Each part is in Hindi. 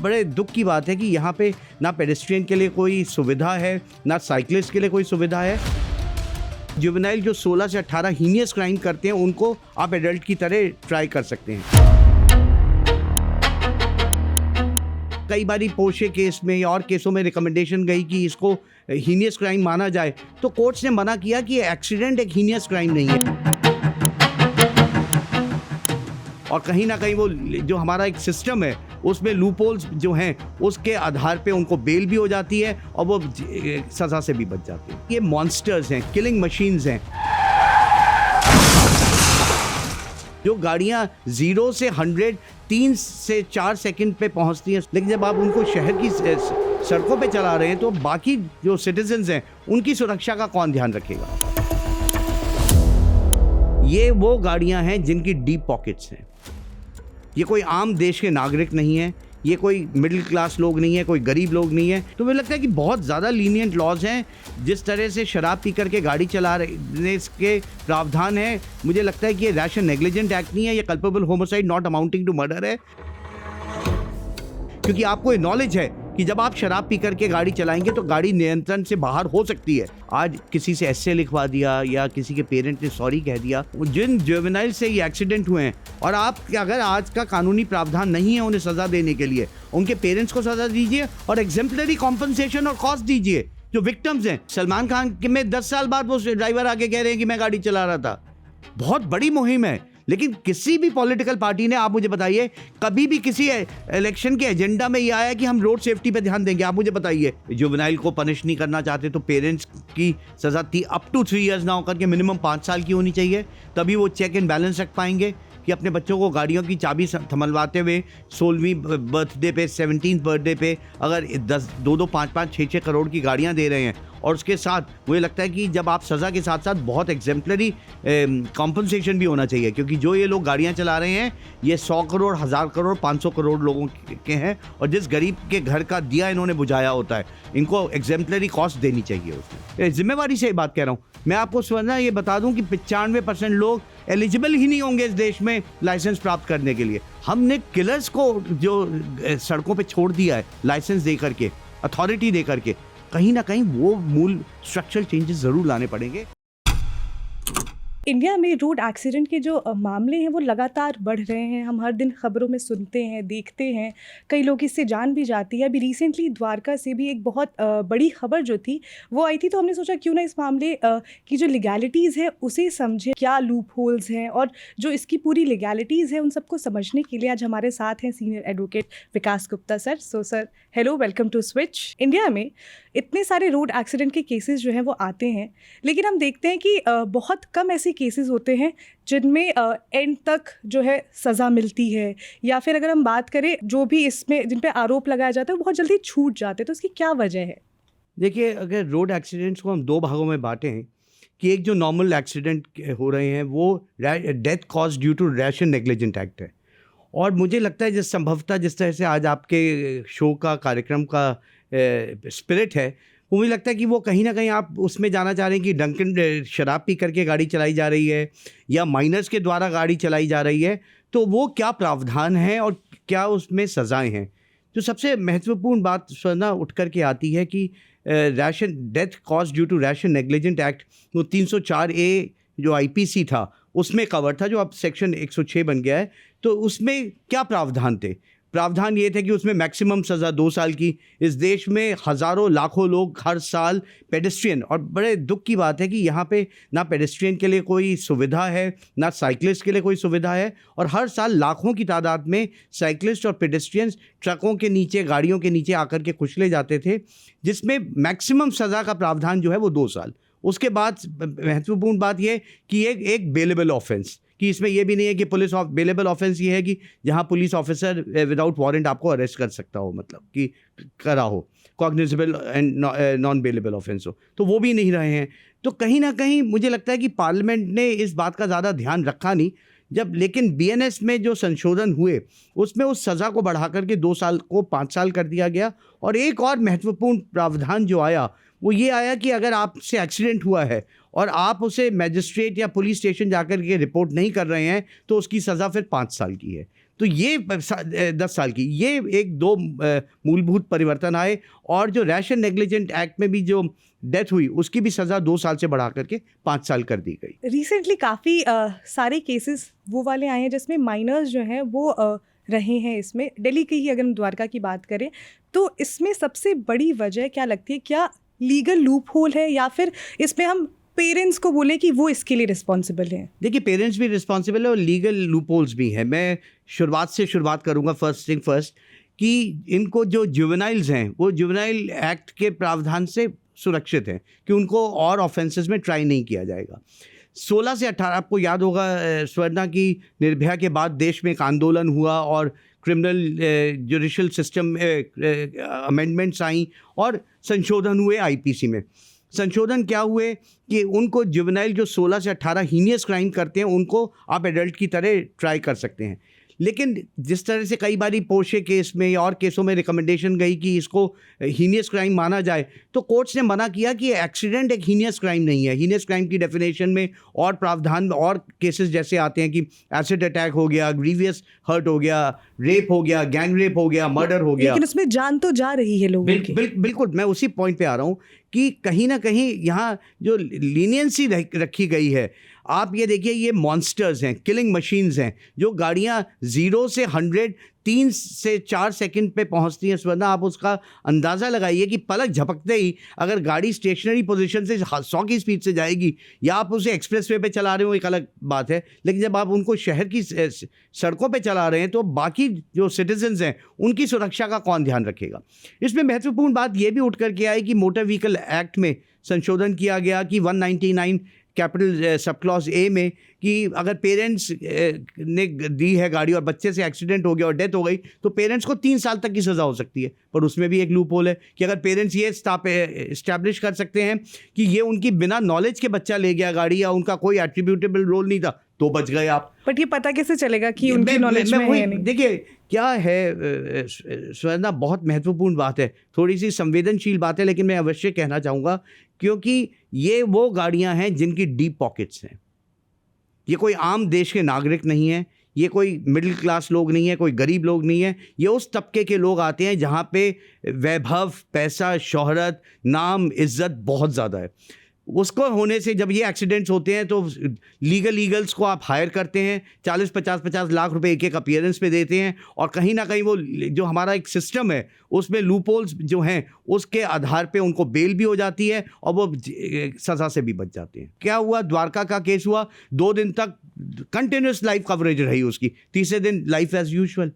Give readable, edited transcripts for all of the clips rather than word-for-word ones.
बड़े दुख की बात है कि यहाँ पे ना पेडेस्ट्रियन के लिए कोई सुविधा है, ना साइकिलिस्ट के लिए कोई सुविधा है। जुवेनाइल जो 16 से 18 हीनियस क्राइम करते हैं उनको आप एडल्ट की तरह ट्राई कर सकते हैं। कई बारी पोशे केस में या और केसों में रिकमेंडेशन गई कि इसको हीनियस क्राइम माना जाए, तो कोर्ट्स ने मना किया कि एक्सीडेंट एक हीनियस क्राइम नहीं है। और कहीं ना कहीं वो जो हमारा एक सिस्टम है उसमें लूपहोल्स जो हैं उसके आधार पे उनको बेल भी हो जाती है और वो सज़ा से भी बच जाती है। ये मॉन्स्टर्स हैं, किलिंग मशीन्स हैं। जो गाड़ियाँ 0 से 100 3 से 4 सेकंड पे पहुँचती हैं, लेकिन जब आप उनको शहर की सड़कों पे चला रहे हैं तो बाकी जो सिटीजन्स हैं उनकी सुरक्षा का कौन ध्यान रखेगा। ये वो गाड़ियाँ हैं जिनकी डीप पॉकेट्स हैं। ये कोई आम देश के नागरिक नहीं है, ये कोई मिडिल क्लास लोग नहीं है, कोई गरीब लोग नहीं है। तो मुझे लगता है कि बहुत ज़्यादा लीनियंट लॉज हैं। जिस तरह से शराब पी करके गाड़ी चला रहे के प्रावधान है, मुझे लगता है कि ये रैश एंड नेग्लिजेंट एक्ट नहीं है, ये culpable homicide not amounting to murder है। क्योंकि आपको ये नॉलेज है कि जब आप शराब पी करके गाड़ी चलाएंगे तो गाड़ी नियंत्रण से बाहर हो सकती है। आज किसी से एस्से लिखवा दिया या किसी के पेरेंट ने सॉरी कह दिया, जिन जुवेनाइल से ये एक्सीडेंट हुए हैं, और आप अगर आज का कानूनी प्रावधान नहीं है उन्हें सजा देने के लिए, उनके पेरेंट्स को सजा दीजिए और एग्जेम्पलरी कॉम्पनसेशन और कॉस्ट दीजिए जो विक्टिम्स हैं। सलमान खान में 10 साल बाद वो ड्राइवर आके कह रहे हैं कि मैं गाड़ी चला रहा था। बहुत बड़ी मुहिम है, लेकिन किसी भी पॉलिटिकल पार्टी ने, आप मुझे बताइए, कभी भी किसी इलेक्शन के एजेंडा में ये आया कि हम रोड सेफ्टी पे ध्यान देंगे? आप मुझे बताइए। जुवेनाइल को पनिश नहीं करना चाहते तो पेरेंट्स की सजा अप टू 3 इयर्स ना होकर के मिनिमम 5 साल की होनी चाहिए, तभी वो चेक एंड बैलेंस रख पाएंगे कि अपने बच्चों को गाड़ियों की चाबी थमलवाते हुए 16वीं बर्थडे पे, 17th बर्थडे पे अगर 2-2, 5-5, 6-6 करोड़ की गाड़ियां दे रहे हैं, और उसके साथ मुझे लगता है कि जब आप सज़ा के साथ साथ बहुत एग्जेम्पलरी कॉम्पनसेशन भी होना चाहिए, क्योंकि जो ये लोग गाड़ियां चला रहे हैं ये 100 करोड़, 1000 करोड़, 500 करोड़ लोगों के हैं, और जिस गरीब के घर का दिया इन्होंने बुझाया होता है, इनको एग्जेम्पलरी कॉस्ट देनी चाहिए। उसमें जिम्मेवारी से बात कह रहा हूँ मैं आपको। सुनना ये बता दूं कि 95% लोग एलिजिबल ही नहीं होंगे इस देश में लाइसेंस प्राप्त करने के लिए। हमने किलर्स को जो सड़कों पे छोड़ दिया है लाइसेंस दे करके, अथॉरिटी दे करके, कहीं ना कहीं वो मूल स्ट्रक्चरल चेंजेस जरूर लाने पड़ेंगे। इंडिया में रोड एक्सीडेंट के जो मामले हैं वो लगातार बढ़ रहे हैं। हम हर दिन खबरों में सुनते हैं, देखते हैं, कई लोग इससे जान भी जाती है। अभी रिसेंटली द्वारका से भी एक बहुत बड़ी खबर जो थी वो आई थी, तो हमने सोचा क्यों ना इस मामले की जो लीगैलिटीज़ है उसे समझें, क्या लूप होल्स हैं और जो इसकी पूरी लीगैलिटीज़ है उन सबको समझने के लिए आज हमारे साथ हैं senior advocate Vikas Gupta sir. So sir, hello, welcome to Switch. India में इतने सारे रोड एक्सीडेंट के केसेस जो हैं वो आते हैं, लेकिन हम देखते हैं कि बहुत कम ऐसे केसेस होते हैं जिनमें एंड तक जो है सज़ा मिलती है, या फिर अगर हम बात करें जो भी इसमें जिन पे आरोप लगाया जाता है वो बहुत जल्दी छूट जाते हैं। तो इसकी क्या वजह है? देखिए, अगर रोड एक्सीडेंट्स को हम 2 भागों में बांटें कि एक जो नॉर्मल एक्सीडेंट हो रहे हैं वो death cause due to rash and negligent act है, और मुझे लगता है जिस तरह से आज आपके शो का कार्यक्रम का स्पिरिट है, वो मुझे लगता है कि वो कहीं ना कहीं आप उसमें जाना चाह रहे हैं कि डंकन शराब पी करके गाड़ी चलाई जा रही है या माइनर्स के द्वारा गाड़ी चलाई जा रही है, तो वो क्या प्रावधान है और क्या उसमें सज़ाएं हैं। तो सबसे महत्वपूर्ण बात सुनना उठ करके आती है कि rash and death cause due to rash and negligent act, वो 304A जो IPC था उसमें कवर था, जो अब सेक्शन 106 बन गया है। तो उसमें क्या प्रावधान थे? प्रावधान ये थे कि उसमें मैक्सिमम सज़ा 2 साल की। इस देश में हज़ारों लाखों लोग हर साल पेडेस्ट्रियन, और बड़े दुख की बात है कि यहाँ पे ना पेडेस्ट्रियन के लिए कोई सुविधा है, ना साइकिलिस्ट के लिए कोई सुविधा है, और हर साल लाखों की तादाद में साइकिलिस्ट और पेडेस्ट्रियंस ट्रकों के नीचे, गाड़ियों के नीचे आकर के कुचले जाते थे, जिसमें मैक्सिमम सज़ा का प्रावधान जो है वो 2 साल। उसके बाद महत्वपूर्ण बात यह कि एक बेलेबल ऑफेंस, कि इसमें यह भी नहीं है कि पुलिस बेलेबल ऑफेंस ये है कि जहां पुलिस ऑफिसर विदाउट वारंट आपको अरेस्ट कर सकता हो, मतलब कि करा हो, cognizable and non bailable offence हो, तो वो भी नहीं रहे हैं। तो कहीं ना कहीं मुझे लगता है कि पार्लियामेंट ने इस बात का ज़्यादा ध्यान रखा नहीं जब, लेकिन BNS में जो संशोधन हुए उसमें उस सज़ा को बढ़ा करके 2 साल को 5 साल कर दिया गया। और एक और महत्वपूर्ण प्रावधान जो आया वो ये आया कि अगर आपसे एक्सीडेंट हुआ है और आप उसे मैजिस्ट्रेट या पुलिस स्टेशन जाकर के रिपोर्ट नहीं कर रहे हैं तो उसकी सज़ा फिर 5 साल की है। तो ये 10 साल की ये एक दो मूलभूत परिवर्तन आए, और जो रैश एंड नेग्लिजेंट एक्ट में भी जो डेथ हुई उसकी भी सज़ा 2 साल से बढ़ा करके 5 साल कर दी गई। रिसेंटली काफ़ी सारे केसेस वो वाले आए हैं जिसमें माइनर्स जो हैं वो रहे हैं। इसमें दिल्ली की ही अगर हम द्वारका की बात करें तो इसमें सबसे बड़ी वजह क्या लगती है? क्या लीगल लूप होल है या फिर इसमें हम पेरेंट्स को बोले कि वो इसके लिए रिस्पॉन्सिबल हैं? देखिए, पेरेंट्स भी रिस्पॉन्सिबल है और लीगल लूपहोल्स भी हैं। मैं शुरुआत करूंगा फर्स्ट थिंग फर्स्ट, कि इनको जो जुवेनाइल्स हैं वो जुवेनाइल एक्ट के प्रावधान से सुरक्षित हैं कि उनको और ऑफेंसेस में ट्राई नहीं किया जाएगा। 16 से 18 आपको याद होगा स्वर्णा, की निर्भया के बाद देश में एक आंदोलन हुआ और क्रिमिनल जुडिशल सिस्टम अमेंडमेंट्स आई और संशोधन हुए आईपीसी में। संशोधन क्या हुए कि उनको जुवेनाइल जो 16 से 18 हीनियस क्राइम करते हैं उनको आप एडल्ट की तरह ट्राई कर सकते हैं। लेकिन जिस तरह से कई बारी पोर्शे केस में या और केसों में रिकमेंडेशन गई कि इसको हीनियस क्राइम माना जाए, तो कोर्ट्स ने मना किया कि एक्सीडेंट एक हीनियस क्राइम नहीं है। हीनियस क्राइम की डेफिनेशन में और प्रावधान में और केसेस जैसे आते हैं कि एसिड अटैक हो गया, ग्रीवियस हर्ट हो गया, रेप हो गया, गैंग रेप हो गया, मर्डर हो गया। लेकिन उसमें जान तो जा रही है लोगों की। बिल्कुल, मैं उसी पॉइंट पे आ रहा हूँ कि कहीं ना कहीं यहाँ जो लीनियंसी रखी गई है, आप ये देखिए, ये मॉन्स्टर्स हैं, किलिंग मशीन्स हैं, जो गाड़ियाँ 0 से 100 3 से 4 सेकंड पे पहुंचती हैं। वरना आप उसका अंदाज़ा लगाइए कि पलक झपकते ही अगर गाड़ी स्टेशनरी पोजीशन से 100 की स्पीड से जाएगी, या आप उसे एक्सप्रेस वे पे चला रहे हो एक अलग बात है, लेकिन जब आप उनको शहर की सड़कों पे चला रहे हैं तो बाकी जो सिटीजन्स हैं उनकी सुरक्षा का कौन ध्यान रखेगा। इसमें महत्वपूर्ण बात यह भी उठ कर के आई कि मोटर व्हीकल एक्ट में संशोधन किया गया कि 199 कैपिटल सब क्लॉज ए में, कि अगर पेरेंट्स ने दी है गाड़ी और बच्चे से एक्सीडेंट हो गया और डेथ हो गई तो पेरेंट्स को 3 साल तक की सज़ा हो सकती है। पर उसमें भी एक लूप होल है कि अगर पेरेंट्स ये इस्टेब्लिश कर सकते हैं कि ये उनकी बिना नॉलेज के बच्चा ले गया गाड़ी या उनका कोई एट्रीब्यूटेबल रोल नहीं था, तो बच गए आप। बट ये पता कैसे चलेगा कि उनकी नॉलेज में है या नहीं? देखिए क्या है स्वर्णा, बहुत महत्वपूर्ण बात है, थोड़ी सी संवेदनशील बात है, लेकिन मैं अवश्य कहना चाहूँगा, क्योंकि ये वो गाड़ियाँ हैं जिनकी डीप पॉकेट्स हैं। ये कोई आम देश के नागरिक नहीं है, ये कोई मिडिल क्लास लोग नहीं है, कोई गरीब लोग नहीं है। ये उस तबके के लोग आते हैं जहाँ पे वैभव, पैसा, शोहरत, नाम, इज्जत बहुत ज़्यादा है। उसको होने से जब ये एक्सीडेंट्स होते हैं तो लीगल्स को आप हायर करते हैं, 40-50 लाख रुपए एक एक अपीयरेंस पे देते हैं, और कहीं ना कहीं वो जो हमारा एक सिस्टम है उसमें लूपहोल्स जो हैं उसके आधार पे उनको बेल भी हो जाती है और वो सज़ा से भी बच जाते हैं। क्या हुआ, द्वारका का केस हुआ, 2 दिन तक कंटिन्यूस लाइव कवरेज रही उसकी, तीसरे दिन लाइफ एज यूजुअल।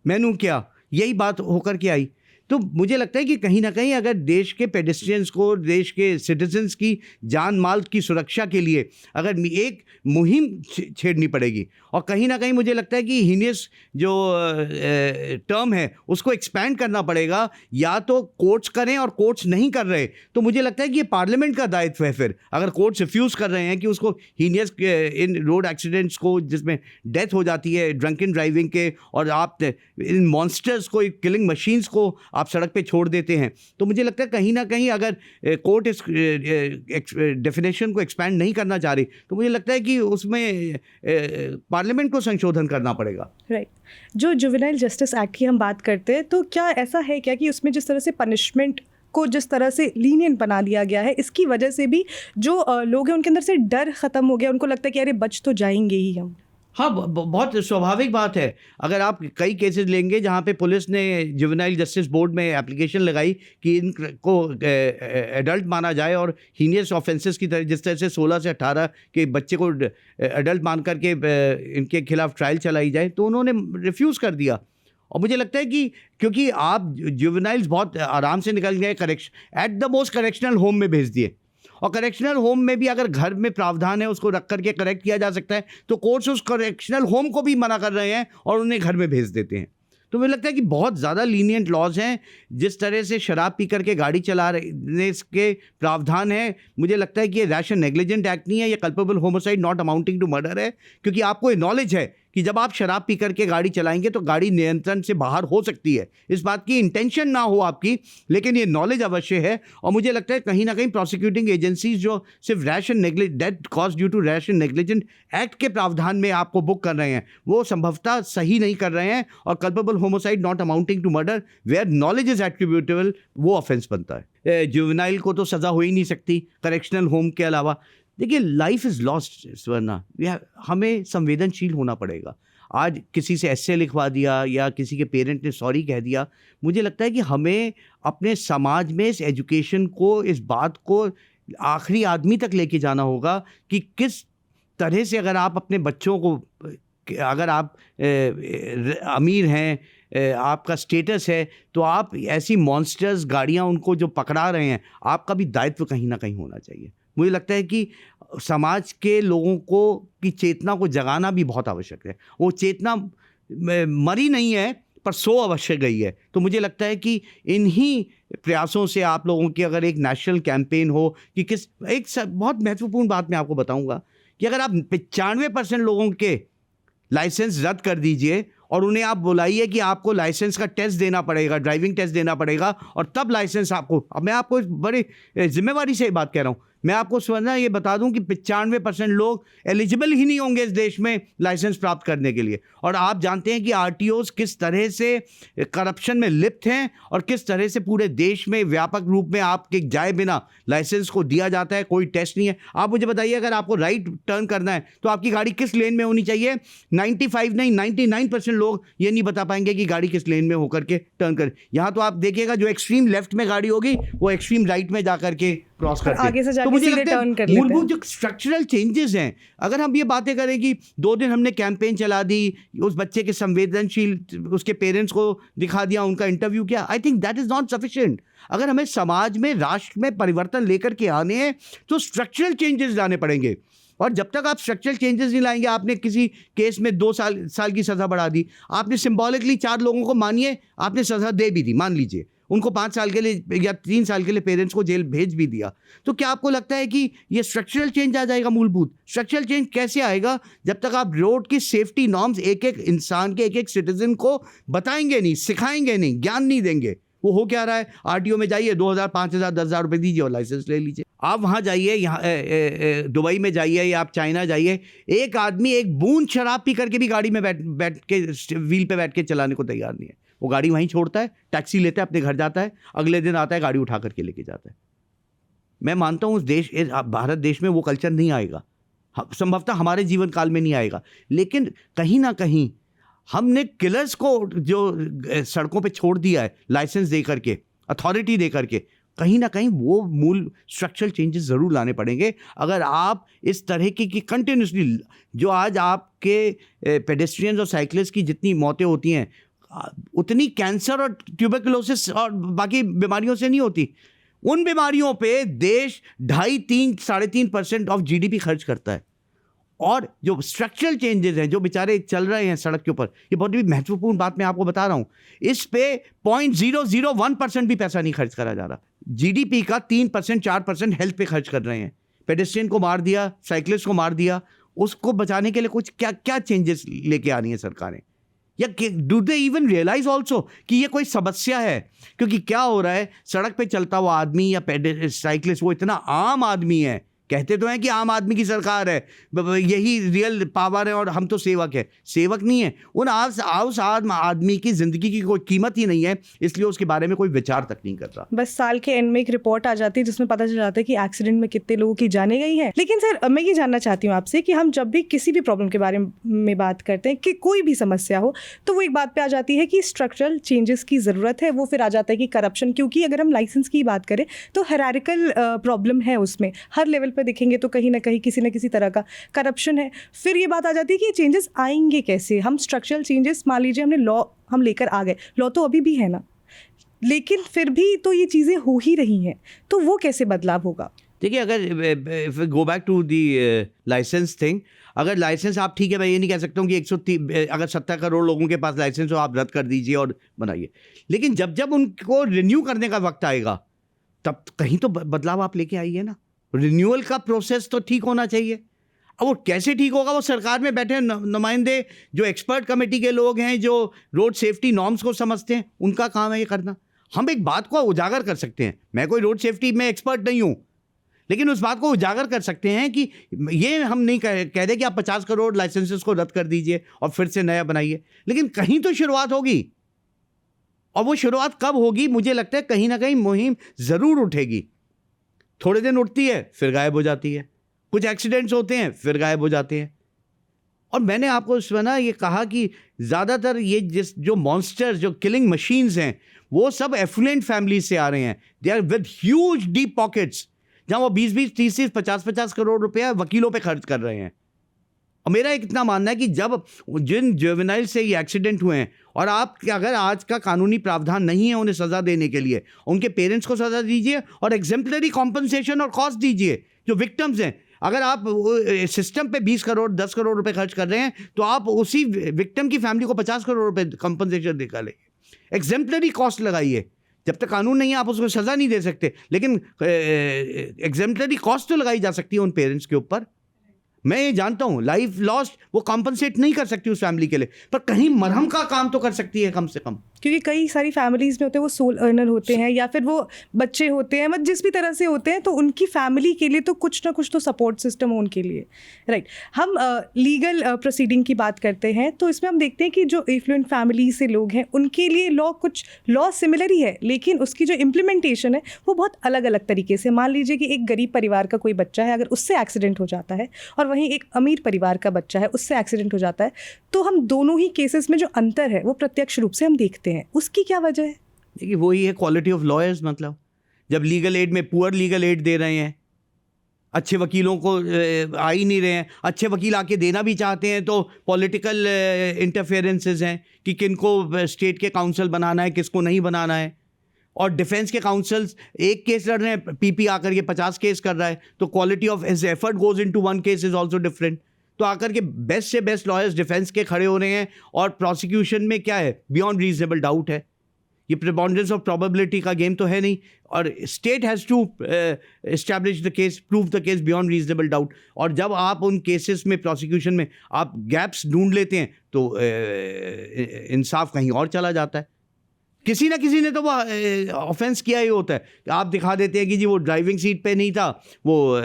मैनू क्या, यही बात होकर के आई। तो मुझे लगता है कि कहीं ना कहीं अगर देश के पेडेस्ट्रियंस को, देश के सिटीजन्स की जान माल की सुरक्षा के लिए अगर एक मुहिम छेड़नी पड़ेगी, और कहीं ना कहीं मुझे लगता है कि हीनियस जो टर्म है उसको एक्सपैंड करना पड़ेगा, या तो कोर्ट्स करें, और कोर्ट्स नहीं कर रहे तो मुझे लगता है कि ये पार्लियामेंट का दायित्व है। फिर अगर कोर्ट्स रिफ्यूज़ कर रहे हैं कि उसको हीनियस इन रोड एक्सीडेंट्स को जिसमें डेथ हो जाती है ड्रंकन ड्राइविंग के, और आप इन मॉन्स्टर्स को, किलिंग मशीन्स को आप सड़क पे छोड़ देते हैं, तो मुझे लगता है कहीं ना कहीं अगर कोर्ट इस डेफिनेशन को एक्सपैंड नहीं करना चाह रही तो मुझे लगता है कि उसमें पार्लियामेंट को संशोधन करना पड़ेगा। राइट। जो जुवेनाइल जस्टिस एक्ट की हम बात करते हैं, तो क्या ऐसा है क्या कि उसमें जिस तरह से पनिशमेंट को जिस तरह से लीनियंट बना दिया गया है, इसकी वजह से भी जो लोग हैं उनके अंदर से डर ख़त्म हो गया, उनको लगता है कि अरे बच तो जाएंगे ही हम? हाँ, बहुत स्वाभाविक बात है। अगर आप कई केसेस लेंगे जहाँ पे पुलिस ने जुवेनाइल जस्टिस बोर्ड में एप्लीकेशन लगाई कि इनको एडल्ट माना जाए और हीनियस ऑफेंसेस की तरह, जिस तरह से 16 से 18 के बच्चे को एडल्ट मान करके इनके खिलाफ ट्रायल चलाई जाए, तो उन्होंने रिफ्यूज़ कर दिया। और मुझे लगता है कि क्योंकि आप जुवेनाइल्स बहुत आराम से निकल गए, at the most correctional home में भेज दिए, और करेक्शनल होम में भी अगर घर में प्रावधान है उसको रख करके करेक्ट किया जा सकता है, तो कोर्ट्स उस करेक्शनल होम को भी मना कर रहे हैं और उन्हें घर में भेज देते हैं। तो मुझे लगता है कि बहुत ज़्यादा लीनियंट लॉज हैं। जिस तरह से शराब पी करके गाड़ी चलाने के प्रावधान है, मुझे लगता है कि ये रैश एंड नेग्लिजेंट एक्ट नहीं है, ये culpable homicide not amounting to murder है, क्योंकि आपको नॉलेज है कि जब आप शराब पी करके गाड़ी चलाएंगे तो गाड़ी नियंत्रण से बाहर हो सकती है, इस बात की इंटेंशन ना हो आपकी, लेकिन ये नॉलेज अवश्य है। और मुझे लगता है कहीं ना कहीं प्रोसिक्यूटिंग एजेंसीज जो सिर्फ rash and death cause due to rash and negligent act के प्रावधान में आपको बुक कर रहे हैं, वो संभवतः सही नहीं कर रहे हैं। और culpable homicide not amounting to murder where knowledge is attributable, वो ऑफेंस बनता है। जुवेनाइल को तो सज़ा हो ही नहीं सकती करेक्शनल होम के अलावा। देखिए, लाइफ इज़ लॉस्ट स्वर्णा, हमें संवेदनशील होना पड़ेगा। आज किसी से एस्से लिखवा दिया या किसी के पेरेंट ने सॉरी कह दिया, मुझे लगता है कि हमें अपने समाज में इस एजुकेशन को, इस बात को आखिरी आदमी तक लेके जाना होगा कि किस तरह से, अगर आप अपने बच्चों को, अगर आप अमीर हैं, आपका स्टेटस है, तो आप ऐसी मॉन्स्टर्स गाड़ियाँ उनको जो पकड़ा रहे हैं, आपका भी दायित्व कहीं ना कहीं होना चाहिए। मुझे लगता है कि समाज के लोगों को की चेतना को जगाना भी बहुत आवश्यक है। वो चेतना मरी नहीं है पर सो अवश्य गई है। तो मुझे लगता है कि इन्हीं प्रयासों से आप लोगों की अगर एक नेशनल कैंपेन हो कि किस, एक बहुत महत्वपूर्ण बात मैं आपको बताऊंगा कि अगर आप 95% लोगों के लाइसेंस रद्द कर दीजिए और उन्हें आप बुलाइए कि आपको लाइसेंस का टेस्ट देना पड़ेगा, ड्राइविंग टेस्ट देना पड़ेगा, और तब लाइसेंस आपको, अब मैं आपको बड़ी जिम्मेवारी से बात कह रहा हूँ, मैं आपको समझना ये बता दूं कि 95% लोग एलिजिबल ही नहीं होंगे इस देश में लाइसेंस प्राप्त करने के लिए। और आप जानते हैं कि आरटीओस किस तरह से करप्शन में लिप्त हैं और किस तरह से पूरे देश में व्यापक रूप में आपके जाए बिना लाइसेंस को दिया जाता है, कोई टेस्ट नहीं है। आप मुझे बताइए, अगर आपको राइट टर्न करना है तो आपकी गाड़ी किस लेन में होनी चाहिए? 95 नहीं 99% लोग ये नहीं बता पाएंगे कि गाड़ी किस लेन में होकर के टर्न कर। यहाँ तो आप देखिएगा जो एक्सट्रीम लेफ्ट में गाड़ी होगी वो एक्सट्रीम राइट में जाकर के क्रॉस करते आगे से हैं। तो मुझे सीधे लगता टर्न कर है लेते मूलभूत हैं। जो स्ट्रक्चरल चेंजेस हैं, अगर हम ये बातें करें कि 2 दिन हमने कैंपेन चला दी, उस बच्चे के संवेदनशील, उसके पेरेंट्स को दिखा दिया, उनका इंटरव्यू किया, I think that is not sufficient. अगर हमें समाज में, राष्ट्र में परिवर्तन लेकर के आने हैं तो स्ट्रक्चरल चेंजेस लाने पड़ेंगे। और जब तक आप स्ट्रक्चरल चेंजेस नहीं लाएंगे, आपने किसी केस में 2 साल की सज़ा बढ़ा दी, आपने सिंबॉलिकली 4 लोगों को, मानिए आपने सज़ा दे भी दी, मान लीजिए उनको 5 साल के लिए या 3 साल के लिए पेरेंट्स को जेल भेज भी दिया, तो क्या आपको लगता है कि ये स्ट्रक्चरल चेंज आ जाएगा? मूलभूत स्ट्रक्चरल चेंज कैसे आएगा जब तक आप रोड की सेफ्टी नॉर्म्स एक एक इंसान के, एक एक सिटीजन को बताएंगे नहीं, सिखाएंगे नहीं, ज्ञान नहीं देंगे? वो हो क्या रहा है, आरटीओ में जाइए, 2000, 5000, 10,000 रुपये दीजिए और लाइसेंस ले लीजिए। आप वहाँ जाइए, यहाँ दुबई में जाइए या आप चाइना जाइए, एक आदमी एक बूंद शराब पी करके भी गाड़ी में बैठ के, व्हील पे बैठ के चलाने को तैयार नहीं है। वो गाड़ी वहीं छोड़ता है, टैक्सी लेता है, अपने घर जाता है, अगले दिन आता है, गाड़ी उठा करके लेके जाता है। मैं मानता हूँ भारत देश में वो कल्चर नहीं आएगा, संभवतः हमारे जीवन काल में नहीं आएगा, लेकिन कहीं ना कहीं हमने किलर्स को जो सड़कों पे छोड़ दिया है लाइसेंस दे करके, अथॉरिटी दे करके, कहीं ना कहीं वो मूल स्ट्रक्चरल चेंजेस ज़रूर लाने पड़ेंगे। अगर आप इस तरह की कंटिन्यूसली, जो आज आपके पेडेस्ट्रियंस और साइकिलिस्ट की जितनी मौतें होती हैं, उतनी कैंसर और ट्यूबरकुलोसिस और बाकी बीमारियों से नहीं होती। उन बीमारियों पे देश 2.5-3.5% ऑफ जीडीपी खर्च करता है। और जो स्ट्रक्चरल चेंजेस हैं, जो बेचारे चल रहे हैं सड़क के ऊपर, ये बहुत ही महत्वपूर्ण बात मैं आपको बता रहा हूँ, इस पे 0.001% भी पैसा नहीं खर्च करा जा रहा। जीडीपी का 3%, 4% हेल्थ पे खर्च कर रहे हैं। पेडेस्ट्रियन को मार दिया, साइकिलिस्ट को मार दिया, उसको बचाने के लिए कुछ क्या क्या चेंजेस लेके आ रही हैं सरकारें? या do they even realise also कि ये कोई समस्या है? क्योंकि क्या हो रहा है, सड़क पे चलता हुआ आदमी या साइकिलिस्ट, वो इतना आम आदमी है, कहते तो हैं कि आम आदमी की सरकार है, यही रियल पावर है और हम तो सेवक है। सेवक नहीं है, उन उस आदमी की ज़िंदगी की कोई कीमत ही नहीं है, इसलिए उसके बारे में कोई विचार तक नहीं करता। बस साल के एंड में एक रिपोर्ट आ जाती है जिसमें पता चल जाता है कि एक्सीडेंट में कितने लोगों की जानें गई हैं। लेकिन सर, मैं ये जानना चाहती हूँ आपसे कि हम जब भी किसी भी प्रॉब्लम के बारे में बात करते हैं, कि कोई भी समस्या हो, तो वो एक बात पे आ जाती है कि स्ट्रक्चरल चेंजेस की ज़रूरत है। वो फिर आ जाता है कि करप्शन, क्योंकि अगर हम लाइसेंस की बात करें तो हायरार्किकल प्रॉब्लम है उसमें, हर लेवल पर देखेंगे तो कहीं ना कहीं किसी न किसी तरह का करप्शन है। फिर ये बात आ जाती है कि ये चेंजेस आएंगे कैसे? हम स्ट्रक्चरल चेंजेस, मान लीजिए हमने लॉ हम लेकर आ गए, लॉ तो अभी भी है ना, लेकिन फिर भी तो ये चीज़ें हो ही रही हैं, तो वो कैसे बदलाव होगा? देखिए, अगर go back to the licence thing, अगर लाइसेंस आप, ठीक है, मैं ये नहीं कह सकता हूँ कि 130 अगर 70 करोड़ लोगों के पास लाइसेंस हो, आप रद्द कर दीजिए और बनाइए, लेकिन जब जब उनको रिन्यू करने का वक्त आएगा तब कहीं तो बदलाव आप लेके आइए ना। रिन्यूअल का प्रोसेस तो ठीक होना चाहिए। अब वो कैसे ठीक होगा? वो सरकार में बैठे नुमाइंदे जो एक्सपर्ट कमेटी के लोग हैं, जो रोड सेफ्टी नॉर्म्स को समझते हैं, उनका काम है ये करना। हम एक बात को उजागर कर सकते हैं, मैं कोई रोड सेफ्टी में एक्सपर्ट नहीं हूँ, लेकिन उस बात को उजागर कर सकते हैं कि ये हम नहीं कह दे कि आप 50 करोड़ लाइसेंसेस को रद्द कर दीजिए और फिर से नया बनाइए, लेकिन कहीं तो शुरुआत होगी। और वो शुरुआत कब होगी? मुझे लगता है कहीं ना कहीं मुहिम ज़रूर उठेगी। थोड़े दिन उठती है, फिर गायब हो जाती है, कुछ एक्सीडेंट्स होते हैं, फिर गायब हो जाते हैं। और मैंने आपको इसमें ना ये कहा कि ज़्यादातर ये जो मॉन्स्टर्स, जो किलिंग मशीन्स हैं, वो सब एफ्लुएंट फैमिलीज से आ रहे हैं। They are with huge deep pockets, जहाँ वो 20-20, 30-30, 50-50 करोड़ रुपया वकीलों पे खर्च कर रहे हैं। और मेरा एक इतना मानना है कि जब जिन जुवेनाइल से ये एक्सीडेंट हुए हैं, और आप अगर आज का कानूनी प्रावधान नहीं है उन्हें सज़ा देने के लिए, उनके पेरेंट्स को सज़ा दीजिए और एग्जेम्पलरी कॉम्पनसेशन और कॉस्ट दीजिए जो विक्टिम्स हैं। अगर आप सिस्टम पे 20 करोड़ 10 करोड़ रुपए खर्च कर रहे हैं, तो आप उसी विक्टिम की फैमिली को 50 करोड़ रुपए कंपनसेशन निकालेंगे। एग्जेम्पलरी कॉस्ट लगाइए। जब तक कानून नहीं है आप उसको सज़ा नहीं दे सकते, लेकिन एग्जेम्पलरी कॉस्ट तो लगाई जा सकती है उन पेरेंट्स के ऊपर। मैं ये जानता हूँ लाइफ लॉस्ट वो कॉम्पनसेट नहीं कर सकती उस फैमिली के लिए, पर कहीं मरहम का काम तो कर सकती है कम से कम। क्योंकि कई सारी फैमिलीज़ में होते हैं वो सोल अर्नर होते हैं या फिर वो बच्चे होते हैं, मतलब जिस भी तरह से होते हैं, तो उनकी फैमिली के लिए तो कुछ ना कुछ तो सपोर्ट सिस्टम हो उनके लिए, राइट। हम लीगल प्रोसीडिंग की बात करते हैं, तो इसमें हम देखते हैं कि जो एफ्लुएंट फैमिली से लोग हैं उनके लिए कुछ लॉ सिमिलर ही है, लेकिन उसकी जो इम्प्लीमेंटेशन है वो बहुत अलग अलग तरीके से। मान लीजिए कि एक गरीब परिवार का कोई बच्चा है, अगर उससे एक्सीडेंट हो जाता है, और वहीं एक अमीर परिवार का बच्चा है, उससे एक्सीडेंट हो जाता है, तो हम दोनों ही केसेस में जो अंतर है वो प्रत्यक्ष रूप से हम देखते हैं। उसकी क्या वजह है? देखिए वही है क्वालिटी ऑफ लॉयर्स। मतलब जब लीगल एड में पुअर लीगल एड दे रहे हैं, अच्छे वकीलों को आ ही नहीं रहे हैं, अच्छे वकील आके देना भी चाहते हैं तो पॉलिटिकल इंटरफेरेंसेस हैं कि किनको स्टेट के काउंसिल बनाना है, किसको नहीं बनाना है। और डिफेंस के काउंसिल्स एक केस लड़ रहे हैं, पीपी आकर के 50 केस कर रहा है, तो quality of his effort goes into one case is also different. तो आकर के बेस्ट से बेस्ट लॉयर्स डिफेंस के खड़े हो रहे हैं, और प्रोसिक्यूशन में क्या है, बियॉन्ड रीजनेबल डाउट है। ये प्रिपॉन्डेंस ऑफ प्रोबेबिलिटी का गेम तो है नहीं, और state has to establish the case, prove the case beyond reasonable doubt. और जब आप उन केसेस में प्रोसिक्यूशन में आप गैप्स ढूंढ लेते हैं तो इंसाफ कहीं और चला जाता है। किसी ना किसी ने तो वो ऑफेंस किया ही होता है। आप दिखा देते हैं कि जी वो ड्राइविंग सीट पे नहीं था, वो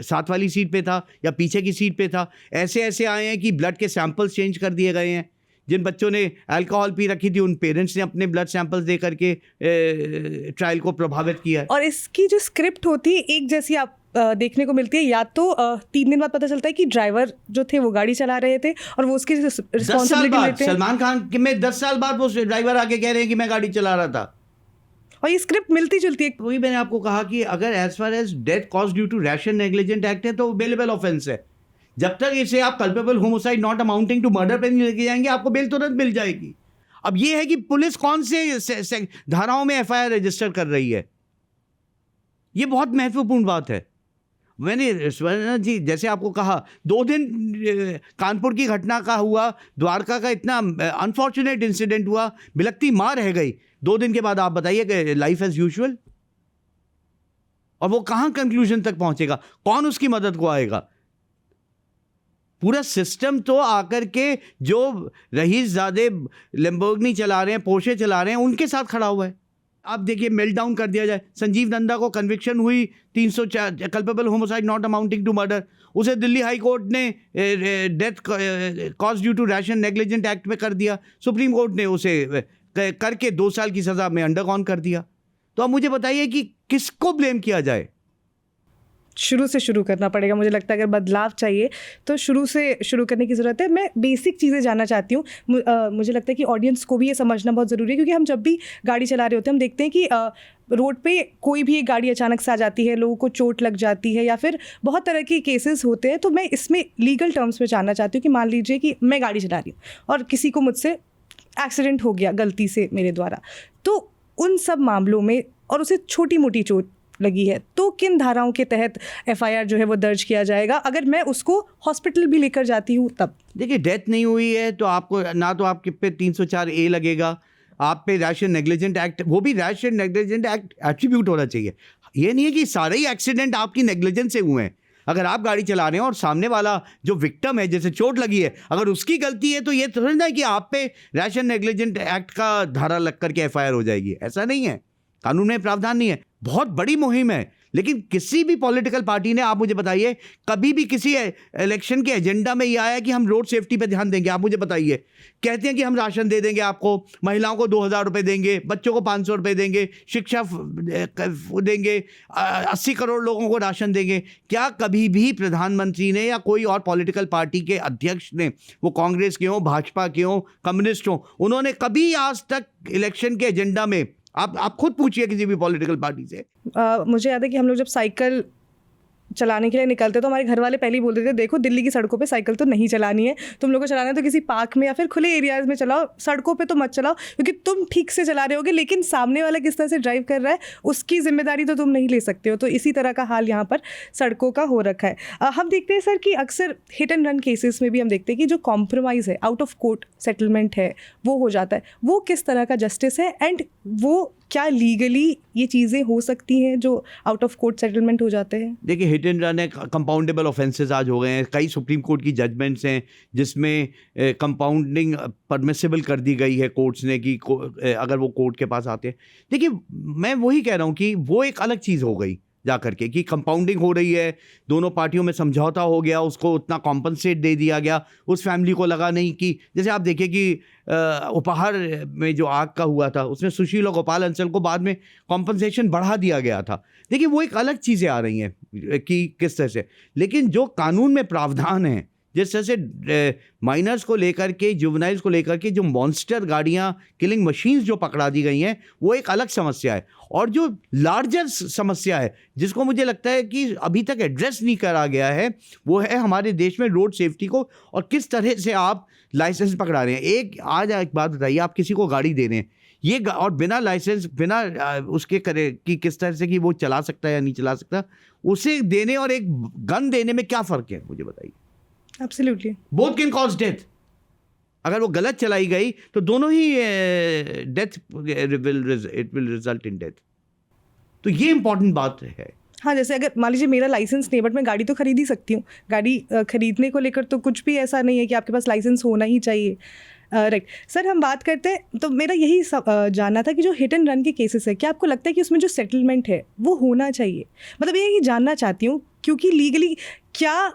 साथ वाली सीट पे था या पीछे की सीट पे था। ऐसे ऐसे आए हैं कि ब्लड के सैंपल्स चेंज कर दिए गए हैं। जिन बच्चों ने अल्कोहल पी रखी थी उन पेरेंट्स ने अपने ब्लड सैंपल्स दे करके ट्रायल को प्रभावित किया है। और इसकी जो स्क्रिप्ट होती है एक जैसी आप देखने को मिलती है, या तो 3 दिन बाद पता चलता है कि ड्राइवर जो थे वो गाड़ी चला रहे थे और वो उसकी रिस्पॉन्सिबिलिटी लेते हैं। सलमान खान में 10 साल बाद वो ड्राइवर आके कह रहे हैं कि मैं गाड़ी चला रहा था, और ये स्क्रिप्ट मिलती जुलती है। वही मैंने आपको कहा कि अगर as far as death cause due to rash and negligent act है तो बेलेबल ऑफेंस है। जब तक इसे आप culpable homicide not amounting to murder पे नहीं लेके जाएंगे, आपको बेल तुरंत मिल जाएगी। अब ये है कि पुलिस कौन से धाराओं में एफआईआर रजिस्टर कर रही है, ये बहुत महत्वपूर्ण बात है। मैंने स्वर्ण जी जैसे आपको कहा 2 दिन कानपुर की घटना का हुआ, द्वारका का इतना अनफॉर्चुनेट इंसिडेंट हुआ, बिलखती माँ रह गई। 2 दिन के बाद आप बताइए कि लाइफ एज यूजुअल, और वो कहाँ कंक्लूजन तक पहुंचेगा, कौन उसकी मदद को आएगा? पूरा सिस्टम तो आकर के जो रईसज़ादे लैम्बोर्गिनी चला रहे हैं, पोर्शे चला रहे हैं, उनके साथ खड़ा हुआ है। आप देखिए मेल्ट डाउन कर दिया जाए। संजीव नंदा को कन्विक्शन हुई 304 culpable homicide not amounting to murder, उसे दिल्ली हाई कोर्ट ने death cause due to rash and negligent act में कर दिया। सुप्रीम कोर्ट ने उसे करके 2 साल की सज़ा में अंडरगॉन कर दिया। तो अब मुझे बताइए कि किसको ब्लेम किया जाए? शुरू से शुरू करना पड़ेगा। मुझे लगता है अगर बदलाव चाहिए तो शुरू से शुरू करने की ज़रूरत है। मैं बेसिक चीज़ें जानना चाहती हूँ। मुझे लगता है कि ऑडियंस को भी ये समझना बहुत ज़रूरी है, क्योंकि हम जब भी गाड़ी चला रहे होते हैं हम देखते हैं कि रोड पे कोई भी एक गाड़ी अचानक से आ जाती है, लोगों को चोट लग जाती है, या फिर बहुत तरह के केसेस होते हैं। तो मैं इसमें लीगल टर्म्स में जानना चाहती हूँ कि मान लीजिए कि मैं गाड़ी चला रही हूँ और किसी को मुझसे एक्सीडेंट हो गया गलती से मेरे द्वारा, तो उन सब मामलों में, और उसे छोटी मोटी चोट लगी है, तो किन धाराओं के तहत एफआईआर जो है वो दर्ज किया जाएगा? अगर मैं उसको हॉस्पिटल भी लेकर जाती हूँ तब? देखिए डेथ नहीं हुई है तो आपको ना तो आपके पे 304A लगेगा, आप पे रैशन नेग्लिजेंट एक्ट, वो भी रैशन नेग्लिजेंट एक्ट एट्रीब्यूट होना चाहिए। ये नहीं है कि सारे ही एक्सीडेंट आपकी नेग्लिजेंस से हुए हैं। अगर आप गाड़ी चला रहे हैं और सामने वाला जो विक्टिम है, जैसे चोट लगी है, अगर उसकी गलती है तो ये थोड़ी ना है कि आप पे रैशन नेग्लिजेंट एक्ट का धारा लग करके एफआईआर हो जाएगी। ऐसा नहीं है, कानून में प्रावधान नहीं है। बहुत बड़ी मुहिम है, लेकिन किसी भी पॉलिटिकल पार्टी ने, आप मुझे बताइए, कभी भी किसी इलेक्शन के एजेंडा में ये आया कि हम रोड सेफ्टी पे ध्यान देंगे? आप मुझे बताइए। कहते हैं कि हम राशन दे देंगे आपको, महिलाओं को 2,000 रुपये देंगे, बच्चों को 500 रुपये देंगे, शिक्षा देंगे, 80 करोड़ लोगों को राशन देंगे। क्या कभी भी प्रधानमंत्री ने या कोई और पॉलिटिकल पार्टी के अध्यक्ष ने, वो कांग्रेस के हों, भाजपा के हों, कम्युनिस्ट हों, उन्होंने कभी आज तक इलेक्शन के एजेंडा में, आप खुद पूछिए किसी भी पॉलिटिकल पार्टी से। मुझे याद है कि हम लोग जब साइकिल चलाने के लिए निकलते तो हमारे घर वाले पहले ही बोलते थे, देखो दिल्ली की सड़कों पे साइकिल तो नहीं चलानी है, तुम लोगों को चलाना है तो किसी पार्क में या फिर खुले एरियाज में चलाओ, सड़कों पे तो मत चलाओ, क्योंकि तुम ठीक से चला रहे होगे लेकिन सामने वाला किस तरह से ड्राइव कर रहा है उसकी जिम्मेदारी तो तुम नहीं ले सकते हो। तो इसी तरह का हाल यहाँ पर सड़कों का हो रखा है। हम देखते हैं सर कि अक्सर हिट एंड रन केसेस में भी हम देखते हैं कि जो कॉम्प्रोमाइज़ है, आउट ऑफ कोर्ट सेटलमेंट है, वो हो जाता है। वो किस तरह का जस्टिस है एंड वो क्या लीगली ये चीज़ें हो सकती हैं जो आउट ऑफ कोर्ट सेटलमेंट हो जाते हैं? देखिए, हिट एंड रन है, कंपाउंडेबल ऑफेंसेस आज हो गए हैं। कई सुप्रीम कोर्ट की जजमेंट्स हैं जिसमें कंपाउंडिंग परमिसिबल कर दी गई है कोर्ट्स ने, कि अगर वो कोर्ट के पास आते हैं। देखिए, मैं वही कह रहा हूँ कि वो एक अलग चीज़ हो गई जा करके, कि कंपाउंडिंग हो रही है, दोनों पार्टियों में समझौता हो गया, उसको उतना कॉम्पनसेट दे दिया गया, उस फैमिली को लगा नहीं कि, जैसे आप देखिए कि उपहार में जो आग का हुआ था उसमें सुशील और गोपाल अंचल को बाद में कॉम्पनसेशन बढ़ा दिया गया था। देखिए, वो एक अलग चीज़ें आ रही हैं कि किस तरह से, लेकिन जो कानून में प्रावधान है, जिस तरह से माइनर्स को लेकर के, जुवेनाइल्स को लेकर के जो मॉन्स्टर गाड़ियाँ, किलिंग मशीन्स जो पकड़ा दी गई हैं, वो एक अलग समस्या है। और जो लार्जर समस्या है जिसको मुझे लगता है कि अभी तक एड्रेस नहीं करा गया है, वो है हमारे देश में रोड सेफ्टी को, और किस तरह से आप लाइसेंस पकड़ा रहे हैं। आज एक बात बताइए, आप किसी को गाड़ी दे रहे हैं, ये और बिना लाइसेंस, बिना उसके करे कि किस तरह से कि वो चला सकता है या नहीं चला सकता, उसे देने और एक गन देने में क्या फ़र्क है, मुझे बताइए। Absolutely, both can cause death. अगर वो गलत चलाई गई तो दोनों ही death, it will result in death. तो ये इंपॉर्टेंट बात है। हाँ, जैसे अगर मान लीजिए मेरा लाइसेंस नहीं, बट मैं गाड़ी तो खरीद ही सकती हूँ। गाड़ी खरीदने को लेकर तो कुछ भी ऐसा नहीं है कि आपके पास लाइसेंस होना ही चाहिए। राइट सर, हम बात करते हैं, तो मेरा यही जानना था कि जो हिट एंड रन के केसेस है, क्या आपको लगता है कि उसमें जो सेटलमेंट है वो होना चाहिए? मतलब ये ही जानना चाहती हूँ, क्योंकि लीगली क्या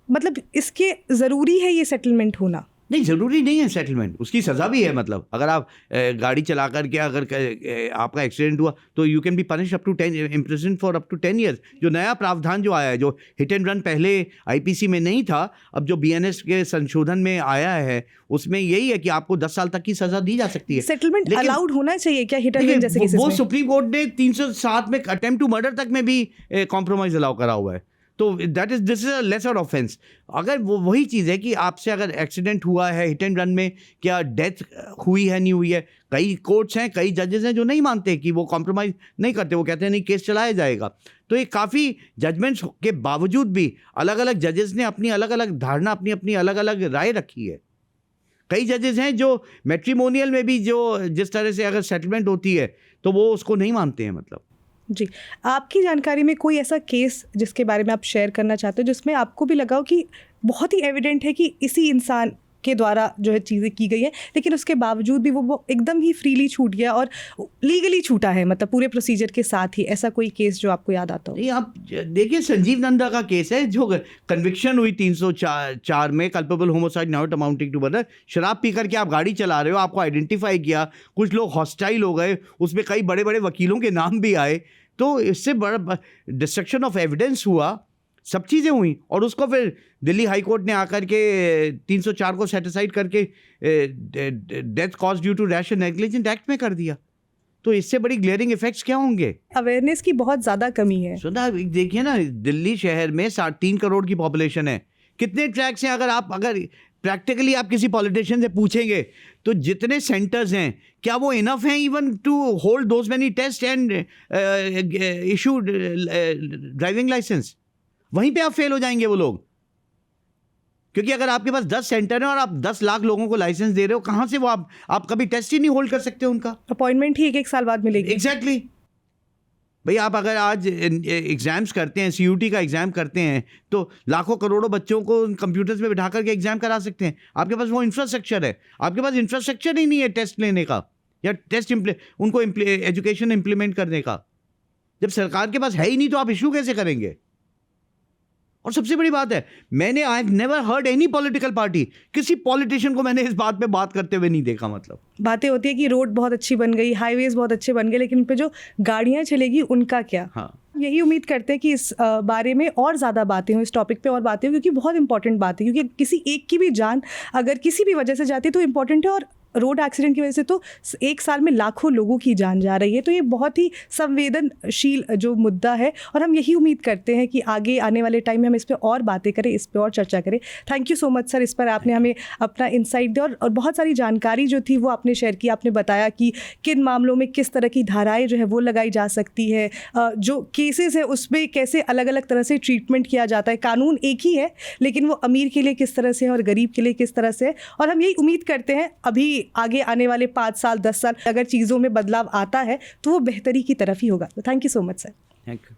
मतलब इसके ज़रूरी है ये सेटलमेंट होना? नहीं, ज़रूरी नहीं है सेटलमेंट, उसकी सज़ा भी है। मतलब अगर आप गाड़ी चला करके अगर आपका एक्सीडेंट हुआ तो you can be punish up to 10 imprison for up to 10 years. जो नया प्रावधान जो आया है, जो हिट एंड रन पहले आईपीसी में नहीं था, अब जो बीएनएस के संशोधन में आया है, उसमें यही है कि आपको 10 साल तक की सज़ा दी जा सकती है। सेटलमेंट अलाउड होना चाहिए क्या हिट एंड रन जैसे केसेस में? वो सुप्रीम कोर्ट ने 307 में अटेम्प्ट टू मर्डर तक में भी कॉम्प्रोमाइज अलाउ करा हुआ है। तो this is a lesser offence. अगर वो वही चीज़ है कि आपसे अगर एक्सीडेंट हुआ है हिट एंड रन में, क्या डेथ हुई है नहीं हुई है, कई कोर्ट्स हैं, कई जजेस हैं जो नहीं मानते कि वो कॉम्प्रोमाइज़ नहीं करते, वो कहते हैं नहीं, केस चलाया जाएगा। तो ये काफ़ी जजमेंट्स के बावजूद भी अलग अलग जजेस ने अपनी अलग अलग धारणा, अपनी अपनी अलग अलग राय रखी है। कई जजेस हैं जो मैट्रिमोनियल में भी जो जिस तरह से अगर सेटलमेंट होती है तो वो उसको नहीं मानते हैं। मतलब जी, आपकी जानकारी में कोई ऐसा केस जिसके बारे में आप शेयर करना चाहते हो जिसमें आपको भी लगा हो कि बहुत ही एविडेंट है कि इसी इंसान के द्वारा जो है चीज़ें की गई है, लेकिन उसके बावजूद भी वो एकदम ही फ्रीली छूट गया और लीगली छूटा है, मतलब पूरे प्रोसीजर के साथ ही? ऐसा कोई केस जो आपको याद आता हो? नहीं, आप देखिए, संजीव नंदा का केस है, जो कन्विक्शन हुई 304 में, culpable homicide not amounting to murder. शराब पी करके आप गाड़ी चला रहे हो, आपको आइडेंटिफाई किया, कुछ लोग हॉस्टाइल हो गए, उसमें कई बड़े बड़े वकीलों के नाम भी आए, तो इससे बड़ा डिस्ट्रक्शन ऑफ एविडेंस हुआ, सब चीज़ें हुई, और उसको फिर दिल्ली हाई कोर्ट ने आकर के 304 को सेटिसाइड करके death cause due to rash and negligent act में कर दिया। तो इससे बड़ी ग्लेयरिंग इफेक्ट्स क्या होंगे? अवेयरनेस की बहुत ज़्यादा कमी है। सुना, देखिए ना, दिल्ली शहर में 3 करोड़ की पॉपुलेशन है, कितने ट्रैक्स हैं? अगर प्रैक्टिकली आप किसी पॉलिटिशियन से पूछेंगे तो जितने सेंटर्स हैं, क्या वो इनफ हैं even to hold those many test and issue driving licence? वहीं पे आप फेल हो जाएंगे वो लोग, क्योंकि अगर आपके पास 10 सेंटर हैं और आप 10 लाख लोगों को लाइसेंस दे रहे हो, कहाँ से वो आप कभी टेस्ट ही नहीं होल्ड कर सकते उनका? अपॉइंटमेंट ही 1-1 साल बाद मिलेगी। एग्जैक्टली। भाई आप अगर आज एग्ज़ाम्स करते हैं, CUT का एग्ज़ाम करते हैं, तो लाखों करोड़ों बच्चों को कंप्यूटर्स में बिठा करके एग्ज़ाम करा सकते हैं। आपके पास वो इंफ्रास्ट्रक्चर है, आपके पास इंफ्रास्ट्रक्चर ही नहीं है टेस्ट लेने का या टेस्ट उनको एजुकेशन इम्प्लीमेंट करने का। जब सरकार के पास है ही नहीं तो आप इशू कैसे करेंगे? और सबसे बड़ी बात है, मैंने I have never heard any political party, किसी पॉलिटिशियन को मैंने इस बात पे बात करते हुए नहीं देखा। मतलब बातें होती है कि रोड बहुत अच्छी बन गई, हाईवेज बहुत अच्छे बन गए, लेकिन उन पे जो गाड़ियाँ चलेगी उनका क्या? हाँ, यही उम्मीद करते हैं कि इस बारे में और ज़्यादा बातें हों, इस टॉपिक पे और बातें हों, क्योंकि बहुत इंपॉर्टेंट बात है। क्योंकि किसी एक की भी जान अगर किसी भी वजह से जाती है तो इम्पॉर्टेंट है, और रोड एक्सीडेंट की वजह से तो एक साल में लाखों लोगों की जान जा रही है। तो ये बहुत ही संवेदनशील जो मुद्दा है, और हम यही उम्मीद करते हैं कि आगे आने वाले टाइम में हम इस पे और बातें करें, इस पे और चर्चा करें। Thank you so much sir, इस पर आपने हमें अपना इंसाइट दिया, और बहुत सारी जानकारी जो थी वो आपने शेयर की। आपने बताया कि किन मामलों में किस तरह की धाराएं जो है वो लगाई जा सकती है, जो केसेस है उसमें कैसे अलग अलग तरह से ट्रीटमेंट किया जाता है। कानून एक ही है, लेकिन वो अमीर के लिए किस तरह से है और गरीब के लिए किस तरह से है। और हम यही उम्मीद करते हैं अभी आगे आने वाले 5 साल 10 साल अगर चीज़ों में बदलाव आता है तो वो बेहतरी की तरफ ही होगा। तो thank you so much sir. Thank you.